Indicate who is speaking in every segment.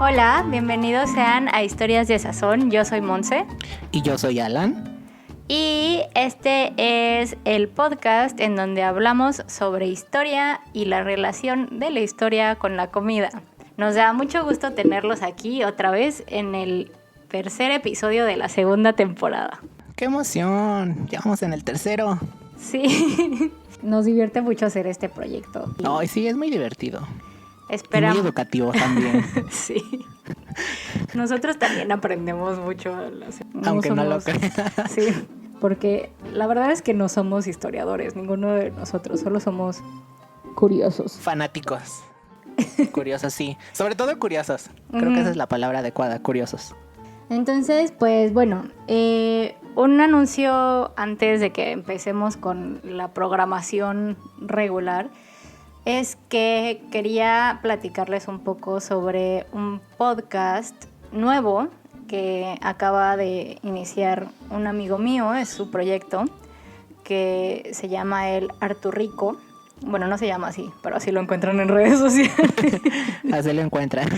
Speaker 1: Hola, bienvenidos sean a Historias de Sazón. Yo soy Monse.
Speaker 2: Y yo soy Alan.
Speaker 1: Y este es el podcast en donde hablamos sobre historia y la relación de la historia con la comida. Nos da mucho gusto tenerlos aquí otra vez en el tercer episodio de la segunda temporada.
Speaker 2: ¡Qué emoción! Ya vamos en el tercero.
Speaker 1: Sí, nos divierte mucho hacer este proyecto.
Speaker 2: No, sí, es muy divertido.
Speaker 1: Esperamos.
Speaker 2: Y muy educativo también.
Speaker 1: Sí. Nosotros también aprendemos mucho.
Speaker 2: Aunque no lo creas.
Speaker 1: Sí, porque la verdad es que no somos historiadores, ninguno de nosotros, solo somos curiosos.
Speaker 2: Fanáticos. Curiosos, sí. Sobre todo curiosos. Creo que esa es la palabra adecuada, curiosos.
Speaker 1: Entonces, pues bueno, un anuncio antes de que empecemos con la programación regular es que quería platicarles un poco sobre un podcast nuevo que acaba de iniciar un amigo mío, es su proyecto, que se llama el Arturrico. Bueno, no se llama así, pero así lo encuentran en redes sociales.
Speaker 2: Así lo encuentran.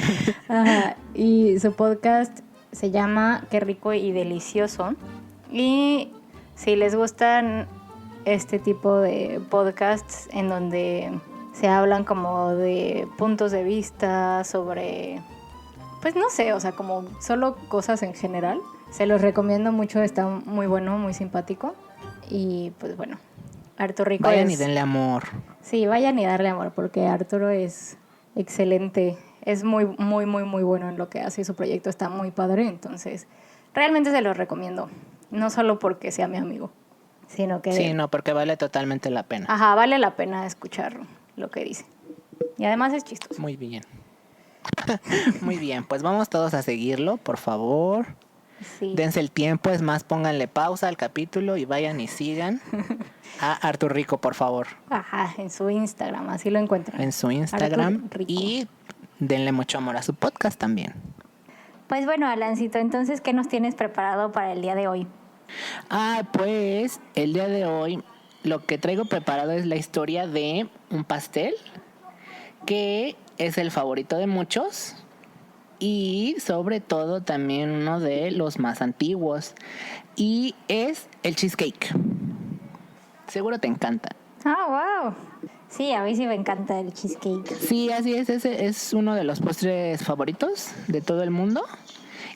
Speaker 1: Ajá, y su podcast se llama Qué rico y delicioso. Y si les gustan este tipo de podcasts en donde se hablan como de puntos de vista sobre, pues no sé, o sea, como solo cosas en general, se los recomiendo mucho, está muy bueno, muy simpático. Y pues bueno, Arturrico
Speaker 2: Vayan y denle amor.
Speaker 1: Sí, vayan y darle amor, porque Arturo es excelente, es muy bueno en lo que hace y su proyecto está muy padre, entonces realmente se los recomiendo, no solo porque sea mi amigo, sino que...
Speaker 2: Sí, no, porque vale totalmente la pena.
Speaker 1: Ajá, vale la pena escuchar lo que dice. Y además es chistoso.
Speaker 2: Muy bien. Muy bien, pues vamos todos a seguirlo, por favor.
Speaker 1: Sí.
Speaker 2: Dense el tiempo, es más, pónganle pausa al capítulo y vayan y sigan a Arturrico, por favor.
Speaker 1: Ajá, en su Instagram, así lo encuentran.
Speaker 2: En su Instagram.
Speaker 1: Arturrico.
Speaker 2: Y denle mucho amor a su podcast también.
Speaker 1: Pues bueno, Alancito, entonces, ¿qué nos tienes preparado para el día de hoy?
Speaker 2: Pues el día de hoy lo que traigo preparado es la historia de un pastel que es el favorito de muchos y sobre todo también uno de los más antiguos y es el cheesecake. Seguro te encanta.
Speaker 1: Wow. Sí, a mí sí me encanta el cheesecake.
Speaker 2: Sí, así es, ese es uno de los postres favoritos de todo el mundo.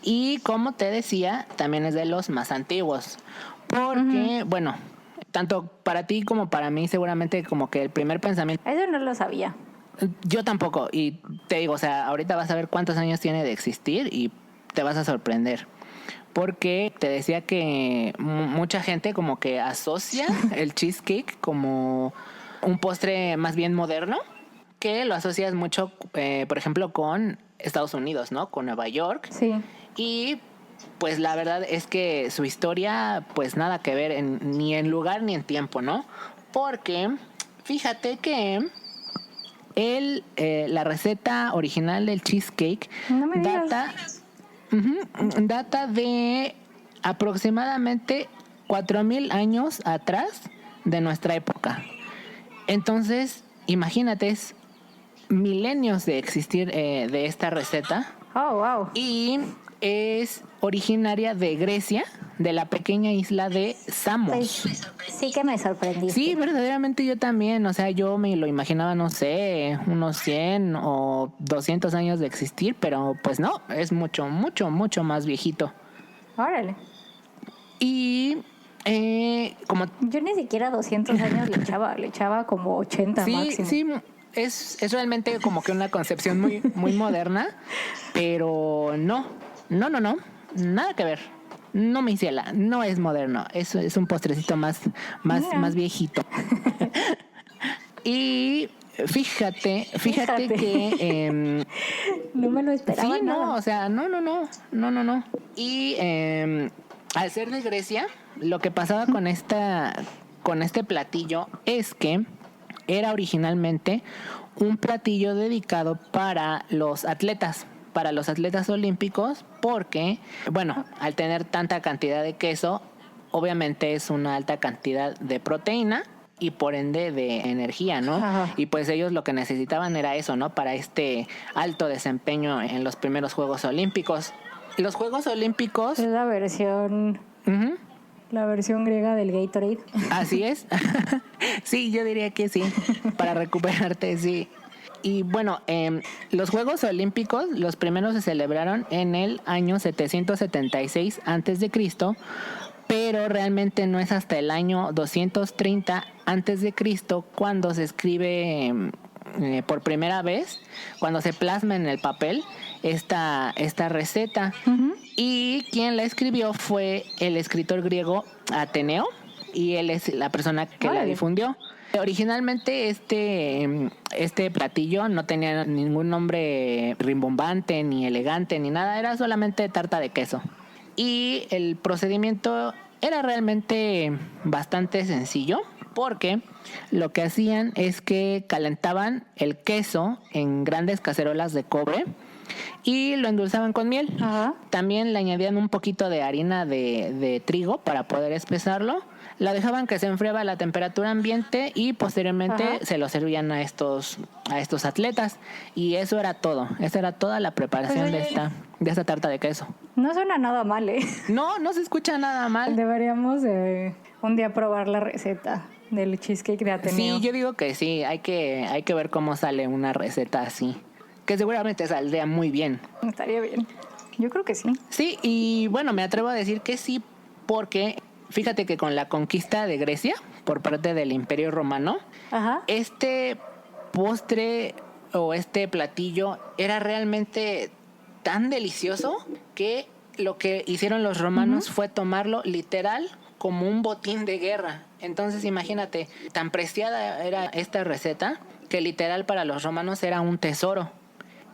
Speaker 2: Y como te decía, también es de los más antiguos. Porque, bueno, tanto para ti como para mí seguramente como que el primer pensamiento...
Speaker 1: Eso no lo sabía.
Speaker 2: Yo tampoco, y te digo, o sea, ahorita vas a ver cuántos años tiene de existir y te vas a sorprender. Porque te decía que mucha gente como que asocia el cheesecake como un postre más bien moderno, que lo asocias mucho, por ejemplo, con Estados Unidos, ¿no? Con Nueva York.
Speaker 1: Sí.
Speaker 2: Y pues la verdad es que su historia, pues nada que ver ni en lugar ni en tiempo, ¿no? Porque fíjate que la receta original del cheesecake
Speaker 1: No me digas.
Speaker 2: data de aproximadamente 4,000 años atrás de nuestra época. Entonces, imagínate, es milenios de existir de esta receta.
Speaker 1: Oh, wow.
Speaker 2: Y es originaria de Grecia, de la pequeña isla de Samos.
Speaker 1: Pues, sí que me sorprendiste.
Speaker 2: Sí, verdaderamente yo también. O sea, yo me lo imaginaba, no sé, unos 100 o 200 años de existir, pero pues no, es mucho más viejito.
Speaker 1: Órale.
Speaker 2: Y como...
Speaker 1: Yo ni siquiera 200 años le echaba como 80 máximo.
Speaker 2: Sí, es realmente como que una concepción muy moderna, pero no, nada que ver. No, mi ciela, no es moderno, es un postrecito más viejito. Y fíjate que...
Speaker 1: no me lo esperaba.
Speaker 2: Sí,
Speaker 1: nada.
Speaker 2: no, o sea, no. Y al ser de Grecia, lo que pasaba con este platillo es que era originalmente un platillo dedicado para los atletas olímpicos, porque, bueno, al tener tanta cantidad de queso, obviamente es una alta cantidad de proteína y por ende de energía, ¿no?
Speaker 1: Ajá.
Speaker 2: Y pues ellos lo que necesitaban era eso, ¿no? Para este alto desempeño en los primeros Juegos Olímpicos. Los Juegos Olímpicos...
Speaker 1: Es la versión...
Speaker 2: Ujú.
Speaker 1: La versión griega del Gatorade.
Speaker 2: Así es. Sí, yo diría que sí. Para recuperarte, sí. Y bueno, los Juegos Olímpicos, los primeros se celebraron en el año 776 antes de Cristo, pero realmente no es hasta el año 230 antes de Cristo cuando se escribe por primera vez, cuando se plasma en el papel esta receta.
Speaker 1: Uh-huh.
Speaker 2: Y quien la escribió fue el escritor griego Ateneo, y él es la persona que la difundió. Originalmente este platillo no tenía ningún nombre rimbombante, ni elegante, ni nada. Era solamente tarta de queso. Y el procedimiento era realmente bastante sencillo, porque lo que hacían es que calentaban el queso en grandes cacerolas de cobre y lo endulzaban con miel.
Speaker 1: Ajá.
Speaker 2: También le añadían un poquito de harina de trigo para poder espesarlo. La dejaban que se enfriaba a la temperatura ambiente y posteriormente
Speaker 1: Ajá.
Speaker 2: se lo servían a estos atletas. Y eso era todo. Esa era toda la preparación
Speaker 1: Pues,
Speaker 2: de esta tarta de queso.
Speaker 1: No suena nada mal, ¿eh?
Speaker 2: No se escucha nada mal.
Speaker 1: Deberíamos un día probar la receta del cheesecake de Ateneo.
Speaker 2: Sí, yo digo que sí. Hay que ver cómo sale una receta así. Que seguramente saldría muy bien.
Speaker 1: Estaría bien. Yo creo que sí.
Speaker 2: Sí, y bueno, me atrevo a decir que sí, porque fíjate que con la conquista de Grecia por parte del Imperio Romano,
Speaker 1: Ajá.
Speaker 2: este postre o este platillo era realmente tan delicioso que lo que hicieron los romanos fue tomarlo literal como un botín de guerra. Entonces imagínate, tan preciada era esta receta que literal para los romanos era un tesoro.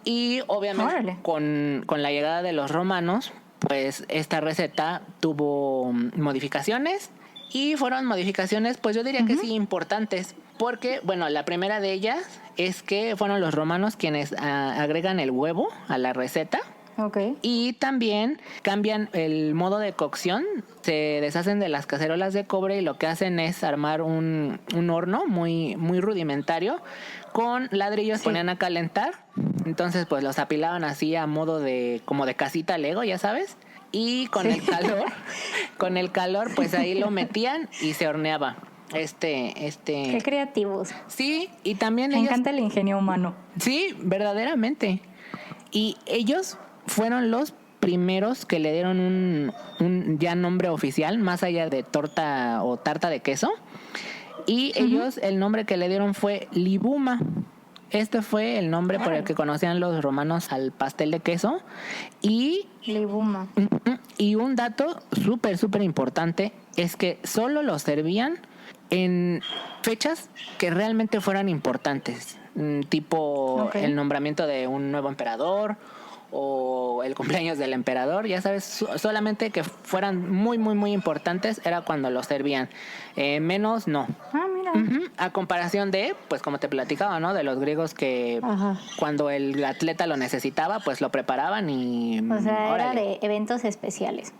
Speaker 2: Y obviamente
Speaker 1: Órale.
Speaker 2: con la llegada de los romanos, pues esta receta tuvo modificaciones, y fueron modificaciones, pues yo diría que sí, importantes, porque bueno, la primera de ellas es que fueron los romanos quienes agregan el huevo a la receta.
Speaker 1: Ok.
Speaker 2: Y también cambian el modo de cocción, se deshacen de las cacerolas de cobre y lo que hacen es armar un horno muy, muy rudimentario con ladrillos. Sí. Ponían a calentar, entonces pues los apilaban así a modo de como de casita Lego, ya sabes, y con el calor pues ahí lo metían y se horneaba.
Speaker 1: Qué creativos.
Speaker 2: Sí, y también
Speaker 1: Me encanta el ingenio humano.
Speaker 2: Sí, verdaderamente. Y ellos fueron los primeros que le dieron un ya nombre oficial, más allá de torta o tarta de queso. Y ellos, el nombre que le dieron fue libuma. Este fue el nombre por el que conocían los romanos al pastel de queso. Y
Speaker 1: libuma.
Speaker 2: Y un dato súper, súper importante es que solo lo servían en fechas que realmente fueran importantes, tipo el nombramiento de un nuevo emperador o el cumpleaños del emperador, ya sabes, solamente que fueran muy, muy, muy importantes era cuando los servían. Menos no.
Speaker 1: Ah, mira.
Speaker 2: A comparación de, pues como te platicaba, ¿no? De los griegos que cuando el atleta lo necesitaba, pues lo preparaban y...
Speaker 1: O sea, era de eventos especiales.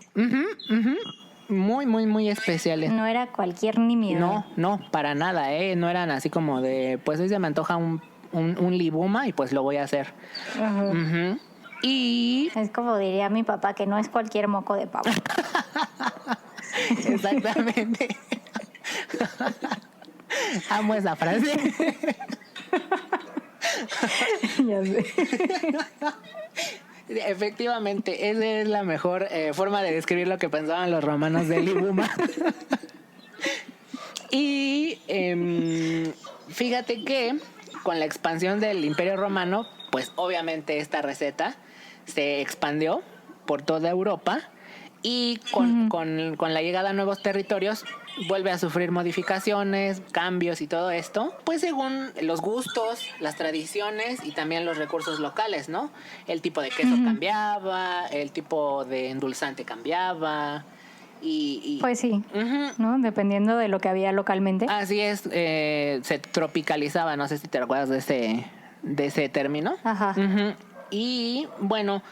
Speaker 2: Muy, muy, muy especiales.
Speaker 1: No era cualquier nimiedad.
Speaker 2: No, para nada, ¿eh? No eran así como de, pues hoy se me antoja un libuma y pues lo voy a hacer. Y...
Speaker 1: es como diría mi papá, que no es cualquier moco de pavo.
Speaker 2: Exactamente. Amo esa frase.
Speaker 1: Ya sé.
Speaker 2: Efectivamente, esa es la mejor forma de describir lo que pensaban los romanos del libuma. Y fíjate que con la expansión del Imperio Romano, pues obviamente esta receta se expandió por toda Europa, y con la llegada a nuevos territorios vuelve a sufrir modificaciones, cambios y todo esto, pues según los gustos, las tradiciones y también los recursos locales, ¿no? El tipo de queso cambiaba, el tipo de endulzante cambiaba.
Speaker 1: Pues sí, ¿no? Dependiendo de lo que había localmente.
Speaker 2: Así es, se tropicalizaba, no sé si te acuerdas de ese término.
Speaker 1: Ajá.
Speaker 2: Y bueno,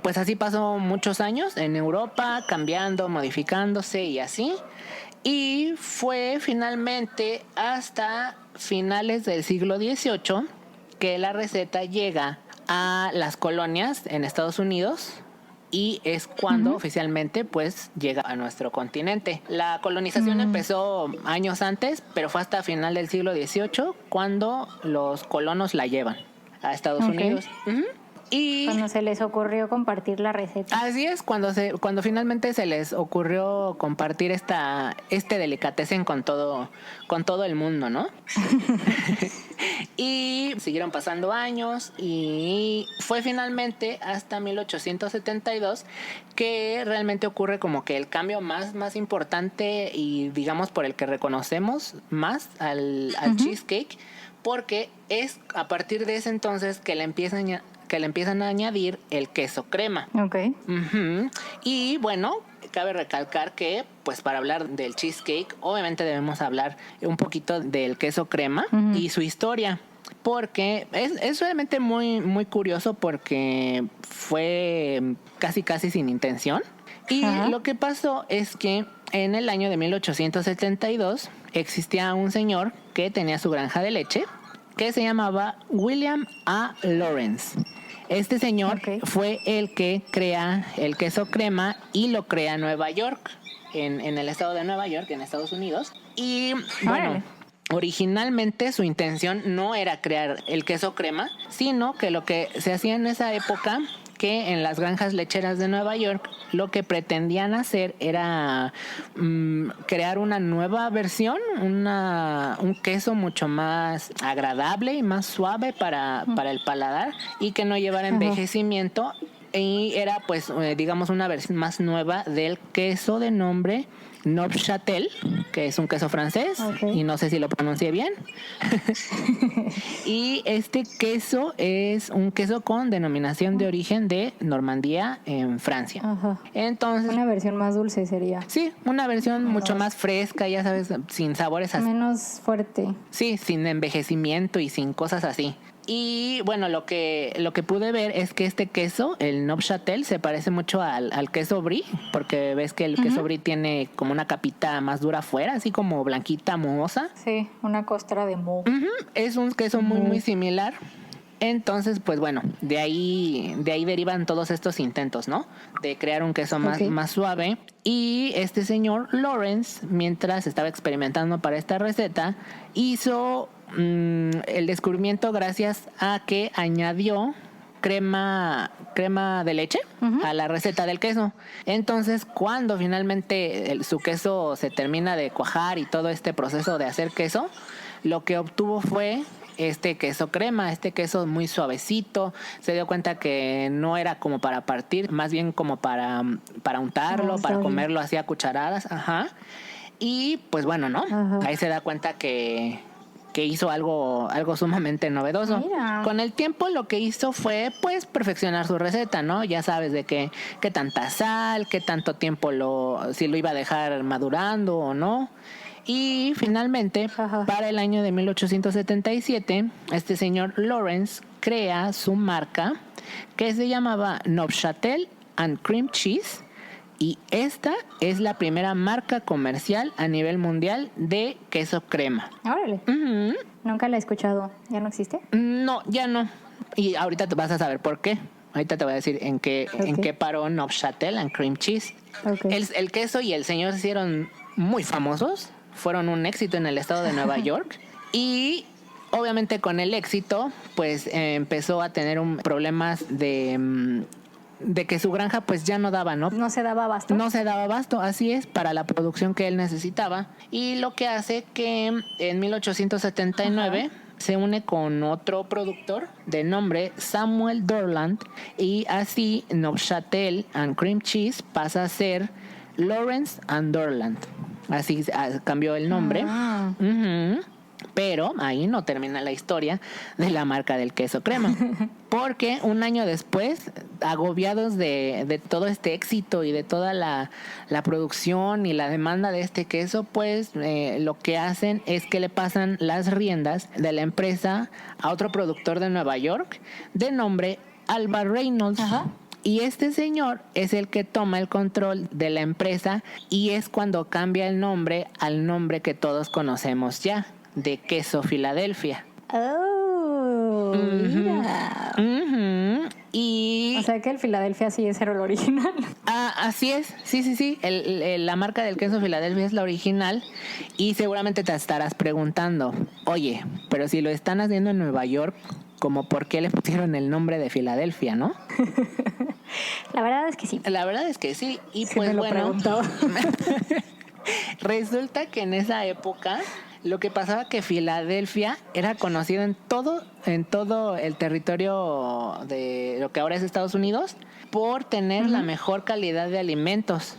Speaker 2: pues así pasó muchos años en Europa, cambiando, modificándose y así. Y fue finalmente hasta finales del siglo XVIII que la receta llega a las colonias en Estados Unidos y es cuando oficialmente pues llega a nuestro continente. La colonización empezó años antes, pero fue hasta final del siglo XVIII cuando los colonos la llevan a Estados Unidos. Y
Speaker 1: cuando se les ocurrió compartir la receta.
Speaker 2: así es, cuando finalmente se les ocurrió compartir este delicatessen con todo el mundo, ¿no? Y siguieron pasando años y fue finalmente hasta 1872 que realmente ocurre como que el cambio más importante y digamos por el que reconocemos más al cheesecake, porque es a partir de ese entonces que le empiezan a añadir el queso crema.
Speaker 1: Ok.
Speaker 2: Y bueno, cabe recalcar que pues para hablar del cheesecake obviamente debemos hablar un poquito del queso crema y su historia, porque es realmente muy, muy curioso porque fue casi sin intención. Y lo que pasó es que en el año de 1872 existía un señor que tenía su granja de leche que se llamaba William A. Lawrence. Este señor fue el que crea el queso crema y lo crea en Nueva York, en el estado de Nueva York, en Estados Unidos. Y bueno, originalmente su intención no era crear el queso crema, sino que lo que se hacía en esa época, que en las granjas lecheras de Nueva York lo que pretendían hacer era crear una nueva versión, un queso mucho más agradable y más suave para el paladar y que no llevara envejecimiento. Y era pues digamos una versión más nueva del queso de nombre Neufchâtel, que es un queso francés y no sé si lo pronuncié bien. Y este queso es un queso con denominación de origen de Normandía en Francia. Entonces,
Speaker 1: una versión más dulce sería.
Speaker 2: Sí, una versión mucho más fresca, ya sabes, sin sabores así.
Speaker 1: Menos fuerte.
Speaker 2: Sí, sin envejecimiento y sin cosas así. Y bueno, lo que pude ver es que este queso, el Neufchâtel, se parece mucho al queso brie, porque ves que el queso brie tiene como una capita más dura afuera, así como blanquita, mohosa.
Speaker 1: Sí, una costra de moho.
Speaker 2: Es un queso muy similar. Entonces, pues bueno, de ahí derivan todos estos intentos, ¿no? De crear un queso más suave. Y este señor Lawrence, mientras estaba experimentando para esta receta, hizo el descubrimiento gracias a que añadió crema de leche a la receta del queso. Entonces, cuando finalmente su queso se termina de cuajar y todo este proceso de hacer queso, lo que obtuvo fue este queso crema, este queso muy suavecito. Se dio cuenta que no era como para partir, más bien como para untarlo, para comerlo así a cucharadas. Y pues bueno, ¿no? Ahí se da cuenta que hizo algo sumamente novedoso.
Speaker 1: Mira.
Speaker 2: Con el tiempo lo que hizo fue pues perfeccionar su receta, ¿no? Ya sabes de qué tanta sal, qué tanto tiempo si lo iba a dejar madurando o no. Y finalmente, para el año de 1877, este señor Lawrence crea su marca que se llamaba Neufchâtel and Cream Cheese. Y esta es la primera marca comercial a nivel mundial de queso crema.
Speaker 1: Órale. Nunca la he escuchado. ¿Ya no existe?
Speaker 2: No, ya no. Y ahorita te vas a saber por qué. Ahorita te voy a decir en qué paró Neufchâtel and Cream Cheese. El queso y el señor se hicieron muy famosos. Fueron un éxito en el estado de Nueva York. Y obviamente con el éxito, pues empezó a tener problemas de que su granja pues ya no daba, ¿no?
Speaker 1: No se daba abasto.
Speaker 2: No se daba abasto, así es, para la producción que él necesitaba. Y lo que hace que en 1879 se une con otro productor de nombre Samuel Dorland y así Neufchâtel and Cream Cheese pasa a ser Lawrence and Dorland. Así cambió el nombre. Pero ahí no termina la historia de la marca del queso crema. Porque un año después, agobiados de todo este éxito y de toda la producción y la demanda de este queso, pues lo que hacen es que le pasan las riendas de la empresa a otro productor de Nueva York de nombre Alba Reynolds.
Speaker 1: Ajá.
Speaker 2: Y este señor es el que toma el control de la empresa y es cuando cambia el nombre al nombre que todos conocemos ya, de Queso Filadelfia.
Speaker 1: Oh, mira.
Speaker 2: Y...
Speaker 1: O sea que el Filadelfia sí es el original.
Speaker 2: Así es, sí. La marca del queso Filadelfia es la original y seguramente te estarás preguntando, oye, pero si lo están haciendo en Nueva York, ¿cómo por qué le pusieron el nombre de Filadelfia, no?
Speaker 1: La verdad es que sí.
Speaker 2: La verdad es que sí. Y
Speaker 1: Sí
Speaker 2: pues
Speaker 1: me lo
Speaker 2: bueno,
Speaker 1: preguntaba.
Speaker 2: resulta que en esa época lo que pasaba que Filadelfia era conocido en todo el territorio de lo que ahora es Estados Unidos por tener la mejor calidad de alimentos.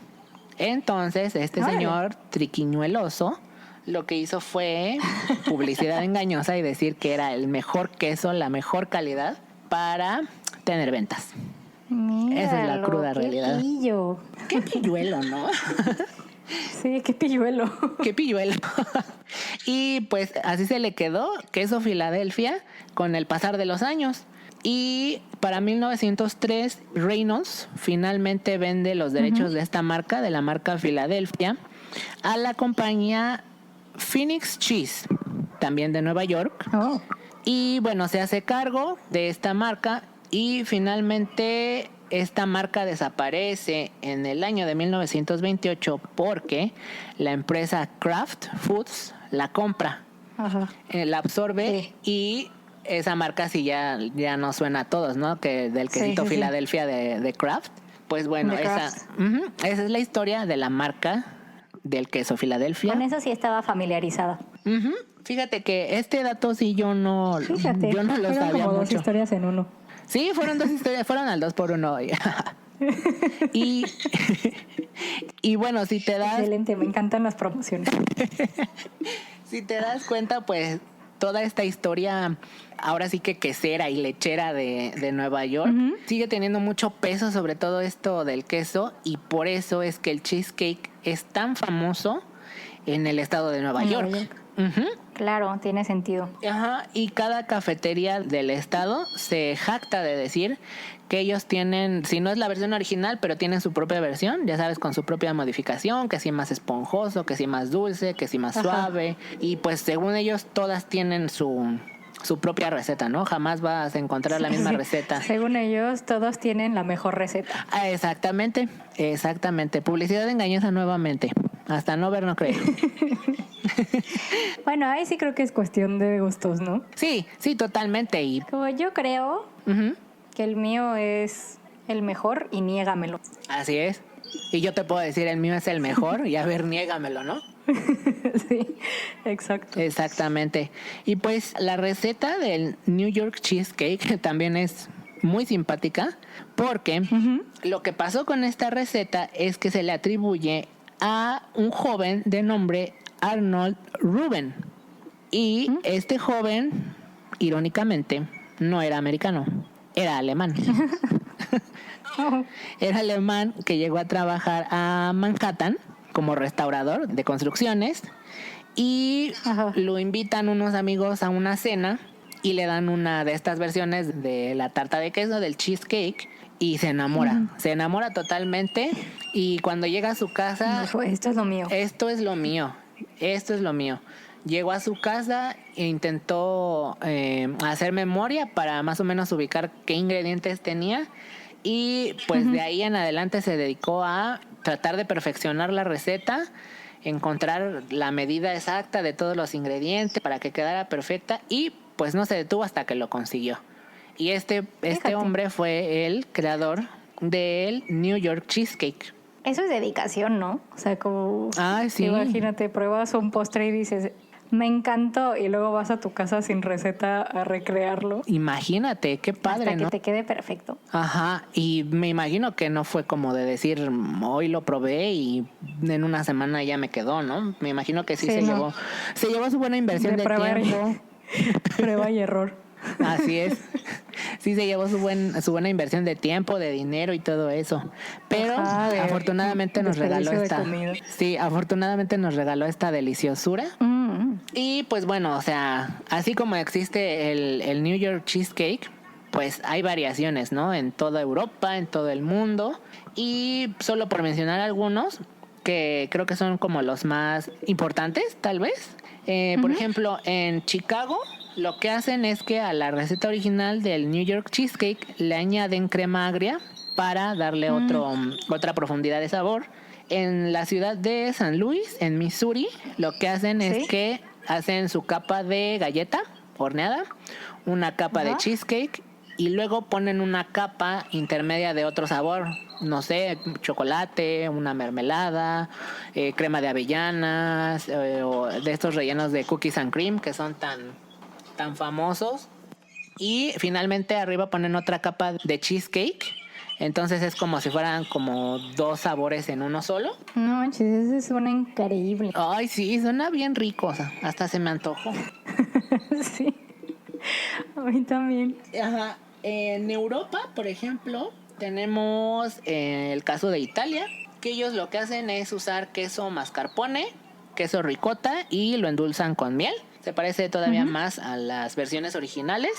Speaker 2: Entonces, señor triquiñueloso lo que hizo fue publicidad engañosa y decir que era el mejor queso, la mejor calidad para tener ventas.
Speaker 1: Míralo,
Speaker 2: esa es la cruda
Speaker 1: qué
Speaker 2: realidad.
Speaker 1: Pillo.
Speaker 2: Qué pilluelo, ¿no?
Speaker 1: Sí, qué pilluelo.
Speaker 2: Qué pilluelo. Y pues así se le quedó Queso Filadelfia con el pasar de los años. Y para 1903, Reynolds finalmente vende los derechos de esta marca, de la marca Filadelfia, a la compañía Phoenix Cheese, también de Nueva York.
Speaker 1: Oh.
Speaker 2: Y bueno, se hace cargo de esta marca y finalmente esta marca desaparece en el año de 1928 porque la empresa Kraft Foods la compra,
Speaker 1: Ajá.
Speaker 2: la absorbe y esa marca sí ya no suena a todos, ¿no? Que del quesito Filadelfia de Kraft. Pues bueno, esa es la historia de la marca del queso Filadelfia.
Speaker 1: Con eso sí estaba familiarizada.
Speaker 2: Fíjate que este dato sí yo no lo sabía
Speaker 1: como
Speaker 2: mucho.
Speaker 1: dos historias en uno.
Speaker 2: Sí, fueron dos historias, fueron al 2x1. y bueno, si te das...
Speaker 1: Excelente, me encantan las promociones.
Speaker 2: Si te das cuenta, pues toda esta historia, ahora sí que quesera y lechera de Nueva York, sigue teniendo mucho peso sobre todo esto del queso y por eso es que el cheesecake es tan famoso en el estado de Nueva York.
Speaker 1: Claro, tiene sentido.
Speaker 2: Ajá, y cada cafetería del estado se jacta de decir que ellos tienen, si no es la versión original, pero tienen su propia versión, ya sabes, con su propia modificación, que si más esponjoso, que si más dulce, que si más suave, y pues según ellos todas tienen su propia receta, ¿no? Jamás vas a encontrar la misma receta.
Speaker 1: Según ellos, todos tienen la mejor receta.
Speaker 2: Exactamente. Publicidad engañosa nuevamente. Hasta no ver, no creer.
Speaker 1: Bueno, ahí sí creo que es cuestión de gustos, ¿no?
Speaker 2: Sí, totalmente. Y
Speaker 1: como yo creo que el mío es el mejor y niégamelo.
Speaker 2: Así es. Y yo te puedo decir, el mío es el mejor y a ver, niégamelo, ¿no?
Speaker 1: Sí, exacto.
Speaker 2: Exactamente. Y pues la receta del New York Cheesecake también es muy simpática porque lo que pasó con esta receta es que se le atribuye a un joven de nombre Arnold Ruben. Y este joven, irónicamente, no era americano, era alemán. Era alemán que llegó a trabajar a Manhattan como restaurador de construcciones y lo invitan unos amigos a una cena y le dan una de estas versiones de la tarta de queso, del cheesecake, y se enamora totalmente y cuando llega a su casa...
Speaker 1: Dijo, esto es lo mío.
Speaker 2: Esto es lo mío. Llegó a su casa e intentó hacer memoria para más o menos ubicar qué ingredientes tenía y pues de ahí en adelante se dedicó a tratar de perfeccionar la receta, encontrar la medida exacta de todos los ingredientes para que quedara perfecta y pues no se detuvo hasta que lo consiguió. Y este hombre fue el creador del New York Cheesecake.
Speaker 1: Eso es dedicación, ¿no? O sea, como...
Speaker 2: sí.
Speaker 1: Imagínate, pruebas un postre y dices, me encantó, y luego vas a tu casa sin receta a recrearlo.
Speaker 2: Imagínate, qué padre,
Speaker 1: hasta
Speaker 2: ¿no?
Speaker 1: que te quede perfecto.
Speaker 2: Ajá, y me imagino que no fue como de decir, hoy lo probé y en una semana ya me quedó, ¿no? Me imagino que sí se llevó su buena inversión de tiempo.
Speaker 1: Prueba y error.
Speaker 2: Así es. Sí se llevó su buena inversión de tiempo, de dinero y todo eso. Pero afortunadamente nos regaló afortunadamente nos regaló esta deliciosura. Y pues bueno, o sea, así como existe el New York Cheesecake, pues hay variaciones, ¿no? En toda Europa, en todo el mundo. Y solo por mencionar algunos, que creo que son como los más importantes, tal vez. Por ejemplo, en Chicago, lo que hacen es que a la receta original del New York Cheesecake le añaden crema agria para darle otra profundidad de sabor. En la ciudad de San Luis, en Missouri, lo que hacen es que hacen su capa de galleta horneada, una capa de cheesecake y luego ponen una capa intermedia de otro sabor, no sé, chocolate, una mermelada, crema de avellanas, o de estos rellenos de cookies and cream que son tan famosos. Y finalmente arriba ponen otra capa de cheesecake. Entonces es como si fueran como dos sabores en uno solo.
Speaker 1: No manches, eso suena increíble.
Speaker 2: Ay, sí, suena bien rico. O sea, hasta se me antojó.
Speaker 1: Sí, a mí también.
Speaker 2: Ajá. En Europa, por ejemplo, tenemos el caso de Italia, que ellos lo que hacen es usar queso mascarpone, queso ricota y lo endulzan con miel. Se parece todavía más a las versiones originales.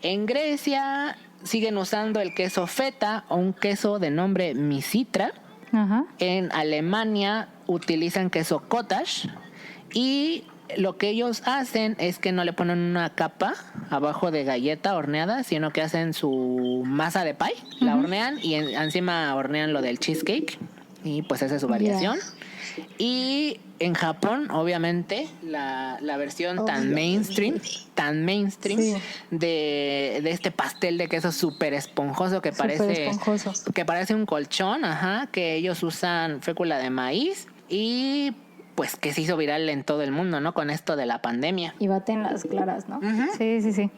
Speaker 2: En Grecia siguen usando el queso feta o un queso de nombre misitra.
Speaker 1: Ajá.
Speaker 2: En Alemania utilizan queso cottage y lo que ellos hacen es que no le ponen una capa abajo de galleta horneada, sino que hacen su masa de pie, la hornean y encima hornean lo del cheesecake y pues esa es su variación. Y en Japón, obviamente, la versión tan mainstream
Speaker 1: Sí.
Speaker 2: de este pastel de queso súper esponjoso que parece un colchón, que ellos usan fécula de maíz y pues que se hizo viral en todo el mundo, ¿no? Con esto de la pandemia.
Speaker 1: Y baten las claras, ¿no? Sí.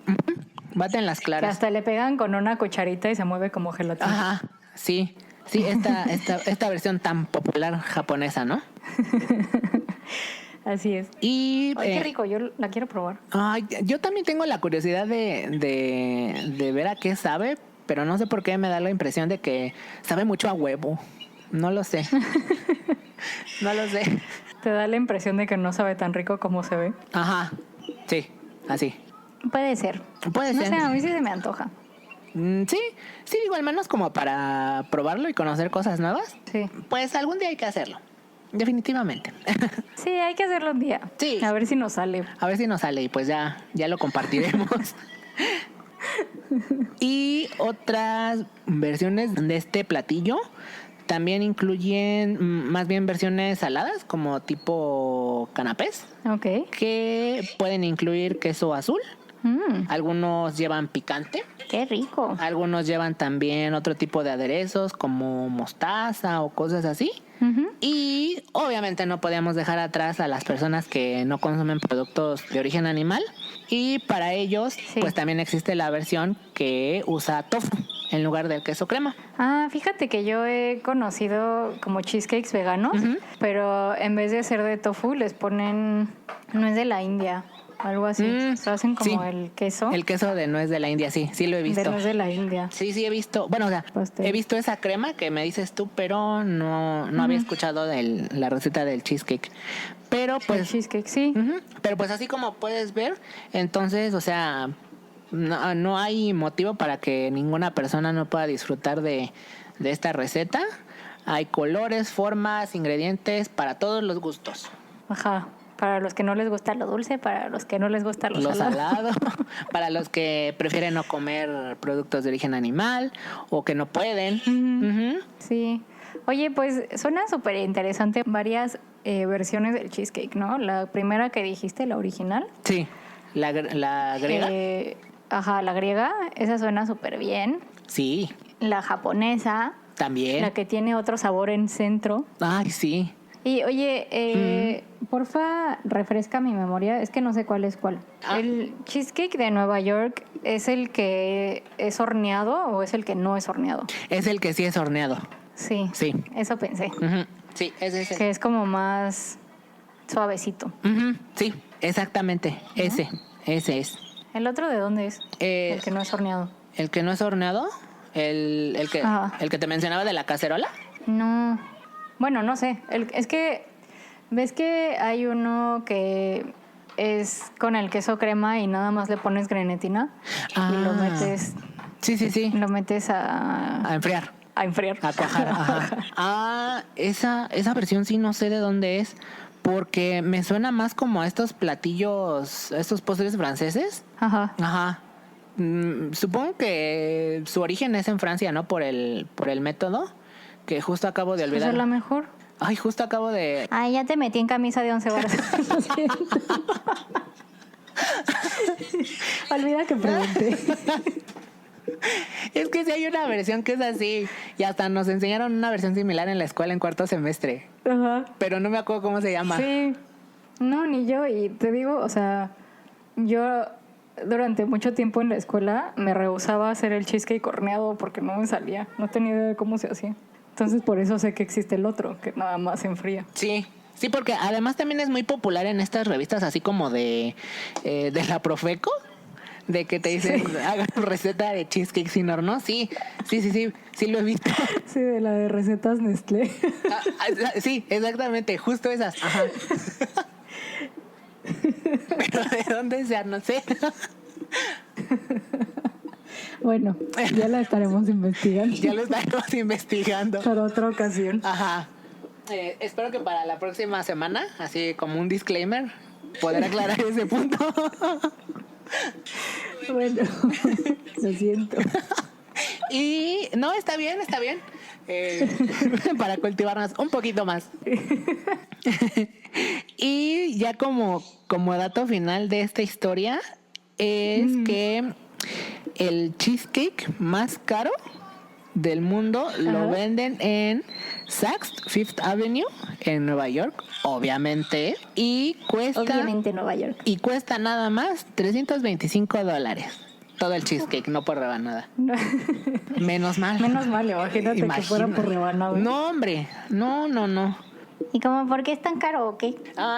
Speaker 2: Baten las
Speaker 1: Que
Speaker 2: claras.
Speaker 1: hasta le pegan con una cucharita y se mueve como gelatina.
Speaker 2: Ajá, sí, esta versión tan popular japonesa, ¿no?
Speaker 1: Así es.
Speaker 2: Y
Speaker 1: Ay, qué rico, yo la quiero probar.
Speaker 2: Ay, yo también tengo la curiosidad de ver a qué sabe, pero no sé por qué me da la impresión de que sabe mucho a huevo. No lo sé. No lo sé.
Speaker 1: ¿Te da la impresión de que no sabe tan rico como se ve?
Speaker 2: Ajá, sí, así.
Speaker 1: Puede ser.
Speaker 2: Puede ser.
Speaker 1: No sé, a mí sí se me antoja.
Speaker 2: Sí, digo, al menos como para probarlo y conocer cosas nuevas.
Speaker 1: Sí.
Speaker 2: Pues algún día hay que hacerlo. Definitivamente.
Speaker 1: Sí, hay que hacerlo un día.
Speaker 2: Sí.
Speaker 1: A ver si nos sale.
Speaker 2: A ver si nos sale y pues ya lo compartiremos. Y otras versiones de este platillo también incluyen más bien versiones saladas, como tipo canapés,
Speaker 1: Ok.
Speaker 2: que pueden incluir queso azul. Algunos llevan picante.
Speaker 1: Qué rico.
Speaker 2: Algunos llevan también otro tipo de aderezos como mostaza o cosas así. Y obviamente no podíamos dejar atrás a las personas que no consumen productos de origen animal. Y para ellos, pues también existe la versión que usa tofu en lugar del queso crema.
Speaker 1: Ah, fíjate que yo he conocido como cheesecakes veganos, pero en vez de ser de tofu les ponen nuez de la India. Algo así. O sea, hacen como el queso.
Speaker 2: El queso de nuez de la India, sí lo he visto.
Speaker 1: De nuez de la India.
Speaker 2: Sí he visto. Bueno, o sea, he visto esa crema que me dices tú, pero no había escuchado de la receta del cheesecake. Pero pues...
Speaker 1: El cheesecake, sí.
Speaker 2: Pero pues así como puedes ver, entonces, o sea, no hay motivo para que ninguna persona no pueda disfrutar de esta receta. Hay colores, formas, ingredientes para todos los gustos.
Speaker 1: Ajá. Para los que no les gusta lo dulce, para los que no les gusta lo salado.
Speaker 2: Para los que prefieren no comer productos de origen animal o que no pueden.
Speaker 1: Sí. Oye, pues suena súper interesante varias versiones del cheesecake, ¿no? La primera que dijiste, la original.
Speaker 2: Sí, la griega.
Speaker 1: La griega, esa suena súper bien.
Speaker 2: Sí.
Speaker 1: La japonesa.
Speaker 2: También.
Speaker 1: La que tiene otro sabor en centro.
Speaker 2: Ay, sí.
Speaker 1: Y oye, porfa, refresca mi memoria, es que no sé cuál es cuál. ¿El cheesecake de Nueva York es el que es horneado o es el que no es horneado?
Speaker 2: Es el que sí es horneado.
Speaker 1: Sí, eso pensé.
Speaker 2: Sí, es ese.
Speaker 1: Que es como más suavecito.
Speaker 2: Sí, exactamente, ese es.
Speaker 1: ¿El otro de dónde es? El que no es horneado.
Speaker 2: ¿El que no es horneado? ¿El que te mencionaba de la cacerola?
Speaker 1: No. Bueno, no sé. Es que, ¿ves que hay uno que es con el queso crema y nada más le pones grenetina? Y lo metes
Speaker 2: Sí.
Speaker 1: Lo metes
Speaker 2: A enfriar.
Speaker 1: a enfriar.
Speaker 2: A cuajar, ajá. Ah, esa versión sí no sé de dónde es, porque me suena más como a estos platillos, a estos postres franceses.
Speaker 1: Ajá.
Speaker 2: Ajá. Supongo que su origen es en Francia, ¿no? Por el método que justo acabo de
Speaker 1: Pues es
Speaker 2: olvidar.
Speaker 1: la mejor.
Speaker 2: Ay, justo acabo de...
Speaker 1: Ay, ya te metí en camisa de 11 varas. Lo siento. Olvida que pregunté.
Speaker 2: Es que sí hay una versión que es así. Y hasta nos enseñaron una versión similar en la escuela en cuarto semestre.
Speaker 1: Ajá.
Speaker 2: Pero no me acuerdo cómo se llama.
Speaker 1: Sí. No, ni yo. Y te digo, o sea, yo durante mucho tiempo en la escuela me rehusaba a hacer el cheesecake horneado porque no me salía. No tenía idea de cómo se hacía. Entonces por eso sé que existe el otro, que nada más se enfría.
Speaker 2: Sí. Sí, porque además también es muy popular en estas revistas así como de la Profeco. De que te dicen, haga tu receta de cheesecake sin horno. Sí lo he visto.
Speaker 1: Sí, de la de recetas Nestlé.
Speaker 2: Sí, exactamente, justo esas. Ajá. Pero ¿de dónde sea? No sé.
Speaker 1: Bueno, ya la estaremos investigando.
Speaker 2: Ya lo estaremos investigando.
Speaker 1: Para otra ocasión.
Speaker 2: Ajá. Espero que para la próxima semana, así como un disclaimer, poder aclarar ese punto.
Speaker 1: Bueno, lo siento.
Speaker 2: Y no, está bien. Para cultivarnos un poquito más. Y ya como dato final de esta historia es que el cheesecake más caro del mundo lo venden en Saks Fifth Avenue en Nueva York, obviamente, y cuesta
Speaker 1: Nueva York.
Speaker 2: y cuesta nada más $325. Todo el cheesecake, no por rebanada. Menos mal.
Speaker 1: Menos mal, imagínate que fuera por rebanada.
Speaker 2: No, hombre, no.
Speaker 1: ¿Y cómo por qué es tan caro o qué?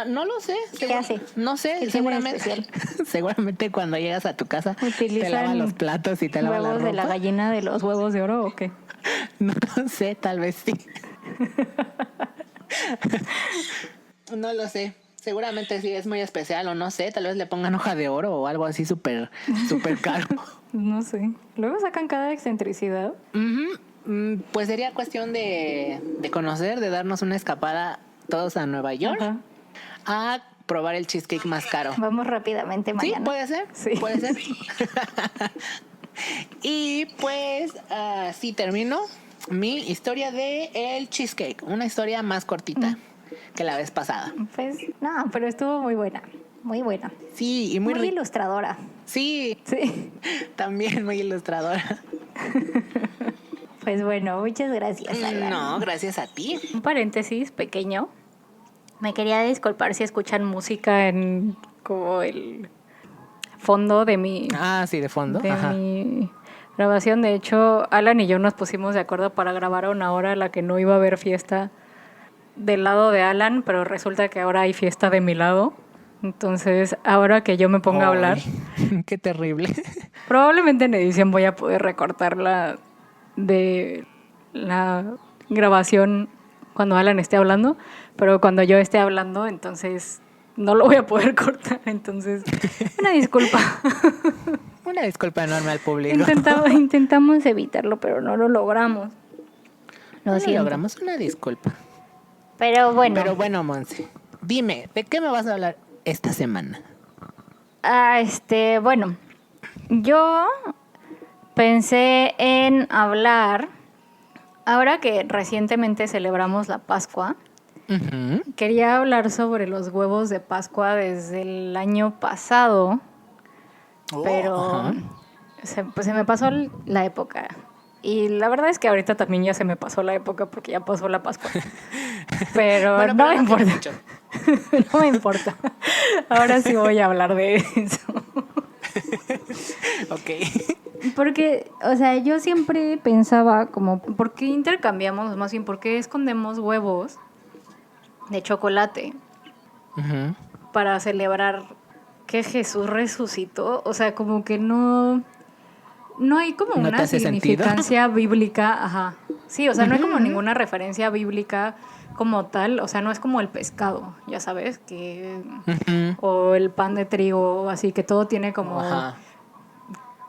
Speaker 2: No lo sé.
Speaker 1: ¿Qué hace?
Speaker 2: No sé,
Speaker 1: ¿Qué tiene de
Speaker 2: seguramente.
Speaker 1: especial?
Speaker 2: Seguramente cuando llegas a tu casa te
Speaker 1: ¿Utilizan
Speaker 2: lavan los platos y te lavan la
Speaker 1: huevos
Speaker 2: ropa.
Speaker 1: de la gallina de los huevos de oro o qué?
Speaker 2: No lo sé, tal vez sí. No lo sé. Seguramente sí es muy especial o no sé, tal vez le pongan hoja de oro o algo así súper caro.
Speaker 1: No sé. Luego sacan cada excentricidad.
Speaker 2: Pues sería cuestión de conocer, de darnos una escapada todos a Nueva York.
Speaker 1: Ajá.
Speaker 2: A probar el cheesecake más caro.
Speaker 1: Vamos rápidamente mañana.
Speaker 2: Sí, puede ser.
Speaker 1: Sí.
Speaker 2: Puede ser. Y pues sí termino mi historia de el cheesecake. Una historia más cortita que la vez pasada.
Speaker 1: Pues no, pero estuvo muy buena. Muy buena.
Speaker 2: Sí, y muy
Speaker 1: ilustradora.
Speaker 2: Sí,
Speaker 1: Sí.
Speaker 2: también muy ilustradora.
Speaker 1: Pues bueno, muchas gracias, Alan.
Speaker 2: No, gracias a ti.
Speaker 1: Un paréntesis pequeño. Me quería disculpar si escuchan música en como el fondo de mi
Speaker 2: Sí, de fondo.
Speaker 1: de
Speaker 2: Ajá.
Speaker 1: mi grabación. De hecho, Alan y yo nos pusimos de acuerdo para grabar a una hora en la que no iba a haber fiesta del lado de Alan, pero resulta que ahora hay fiesta de mi lado. Entonces, ahora que yo me ponga a hablar,
Speaker 2: Qué terrible.
Speaker 1: probablemente en edición voy a poder recortarla de la grabación cuando Alan esté hablando, pero cuando yo esté hablando, entonces no lo voy a poder cortar. Entonces, una disculpa.
Speaker 2: Una disculpa enorme al público.
Speaker 1: Intentamos evitarlo, pero no lo logramos. Lo siento.
Speaker 2: Logramos una disculpa.
Speaker 1: Pero bueno.
Speaker 2: Pero bueno, Monse, dime, ¿de qué me vas a hablar esta semana?
Speaker 1: Bueno, yo pensé en hablar, ahora que recientemente celebramos la Pascua, quería hablar sobre los huevos de Pascua desde el año pasado, pero se me pasó la época. Y la verdad es que ahorita también ya se me pasó la época porque ya pasó la Pascua. Pero
Speaker 2: Bueno,
Speaker 1: no
Speaker 2: pero
Speaker 1: me importa.
Speaker 2: mucho.
Speaker 1: No me importa. Ahora sí voy a hablar de eso.
Speaker 2: Ok.
Speaker 1: Porque, o sea, yo siempre pensaba como, ¿por qué intercambiamos? Más bien, ¿por qué escondemos huevos de chocolate para celebrar que Jesús resucitó? O sea, como que no hay como
Speaker 2: ¿No te
Speaker 1: una
Speaker 2: hace
Speaker 1: significancia bíblica. Ajá. Sí, o sea, no hay como ninguna referencia bíblica como tal. O sea, no es como el pescado, ya sabes, que o el pan de trigo, así que todo tiene como